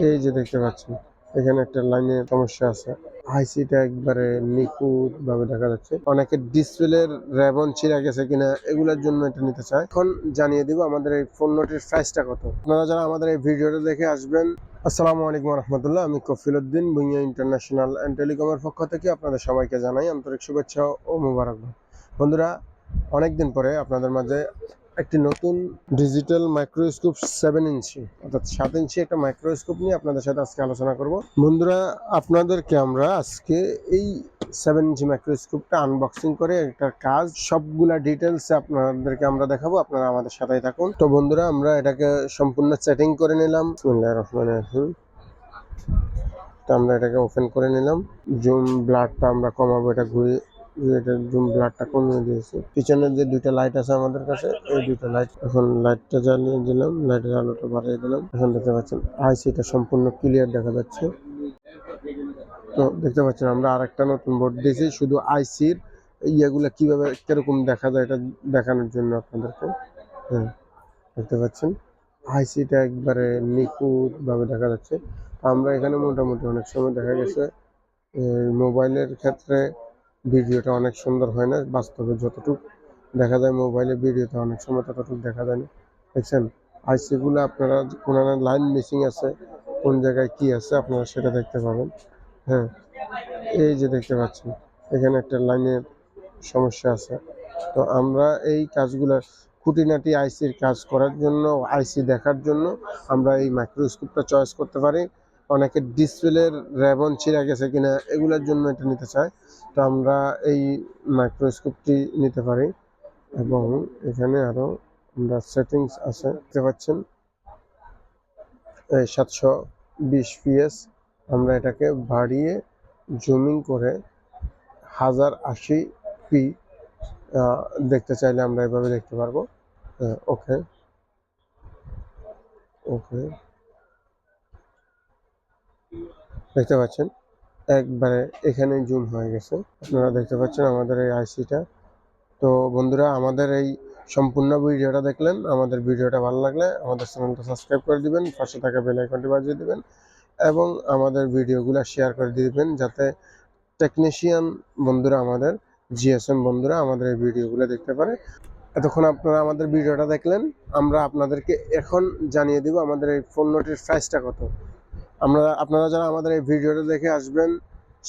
এই যে দেখতে পাচ্ছেন এখানে একটা লাইনের সমস্যা আছে। আইসিটা একবারে নিখুঁত ভাবে দেখা যাচ্ছে। অনেকের ডিসপ্লের রেবন ছিঁড়ে গেছে কিনা এগুলোর জন্য এটা নিতে চায়। এখন জানিয়ে দিব আমাদের এই পণ্যটির প্রাইসটা কত। আপনারা যারা আমাদের এই ভিডিওটা দেখে আসবেন, আসসালামু আলাইকুম রহমতুল্লাহ। আমি কফিল উদ্দিন, ভুঁইয়া ইন্টারন্যাশনাল অ্যান্ড টেলিকমের পক্ষ থেকে আপনাদের সবাইকে জানাই আন্তরিক শুভেচ্ছা ও মোবারকবাদ। বন্ধুরা, অনেকদিন পরে আপনাদের মাঝে একটি নতুন ডিজিটাল মাইক্রোস্কোপ 7 ইঞ্চি অর্থাৎ 7 ইঞ্চি একটা মাইক্রোস্কোপ নিয়ে আপনাদের সাথে আজকে আলোচনা করব। বন্ধুরা, আপনাদেরকে আমরা আজকে এই 7 ইঞ্চি মাইক্রোস্কোপটা আনবক্সিং করে একটা কাজ সবগুলা ডিটেলস আপনাদেরকে আমরা দেখাবো। আপনারা আমাদের সাথেই থাকুন। তো বন্ধুরা, আমরা এটাকে সম্পূর্ণ সেটিং করে নিলাম। বিসমিল্লাহির রহমানির রহিম। তো আমরা এটাকে ওপেন করে নিলাম। জুম ব্লারটা আমরা কমাবো, এটা ঘুরে এটা জুম ব্লারটা কমিয়ে দিয়েছি। পিছনের যে দুইটা লাইট আছে আমাদের কাছে, এই দুইটা লাইট, এখন লাইটটা জ্বালিয়ে দিলাম, লাইটের আলোটা বাড়িয়ে দিলাম। এখন দেখতে পাচ্ছেন আইসিটা সম্পূর্ণ ক্লিয়ার দেখা যাচ্ছে। তো দেখতে পাচ্ছেন আমরা আরেকটা নতুন বোর্ড দিয়েছি শুধু আইসির ইয়েগুলো কিভাবে কিরকম দেখা যায় এটা দেখানোর জন্য আপনাদেরকে। হ্যাঁ, দেখতে পাচ্ছেন আইসিটা একবারে নিখুঁত ভাবে দেখা যাচ্ছে। আমরা এখানে মোটামুটি অনেক সময় দেখা গেছে মোবাইলের ক্ষেত্রে ভিডিওটা অনেক সুন্দর হয় না, বাস্তবে যতটুকু দেখা যায় মোবাইলে ভিডিওতে অনেক সময় ততটুকু দেখা যায় না। দেখছেন আইসিগুলো আপনারা কোন লাইন মিসিং আছে, কোন জায়গায় কি আছে আপনারা সেটা দেখতে পাবেন। হ্যাঁ, এই যে দেখতে পাচ্ছেন এখানে একটা লাইনের সমস্যা আছে। তো আমরা এই কাজগুলো খুঁটিনাটি আইসির কাজ করার জন্য, আইসি দেখার জন্য আমরা এই মাইক্রোস্কোপটা চয়েস করতে পারি। অনেকের ডিসপ্লের রেবন ছিঁড়ে গেছে কিনা এগুলোর জন্য এটা নিতে চায়। তো আমরা এই মাইক্রোস্কোপটি নিতে পারি। এবং এখানে আরো আমরা সেটিংস আছে দেখতে পাচ্ছেন 720 PS। আমরা এটাকে বাড়িয়ে জুমিং করে 1080p দেখতে চাইলে আমরা এভাবে দেখতে পারবো। ওকে ওকে, দেখতে পাচ্ছেন একবারে এখানে জুম হয়ে গেছে। আপনারা দেখতে পাচ্ছেন আমাদের এই আইসিটা। তো বন্ধুরা, আমাদের এই সম্পূর্ণ ভিডিওটা দেখলেন। আমাদের ভিডিওটা ভালো লাগলে আমাদের চ্যানেলটা সাবস্ক্রাইব করে দিবেন, পাশে থাকা বেল আইকনটি বাজিয়ে দিবেন এবং আমাদের ভিডিওগুলো শেয়ার করে দিবেন যাতে টেকনিশিয়ান বন্ধুরা, আমাদের জিএসএম বন্ধুরা আমাদের এই ভিডিওগুলো দেখতে পারে। এতক্ষণ আপনারা আমাদের ভিডিওটা দেখলেন। আমরা আপনাদেরকে এখন জানিয়ে দিব আমাদের এই পণ্যটির প্রাইসটা কত। আপনারা যারা আমাদের এই ভিডিওটা দেখে আসবেন,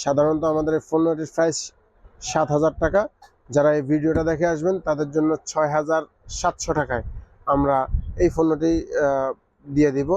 সাধারণত আমাদের এই পণ্যটির প্রাইস 7,000 টাকা। যারা এই ভিডিওটা দেখে আসবেন তাদের জন্য 6,700 টাকায় আমরা এই পণ্যটি দিয়ে দিব।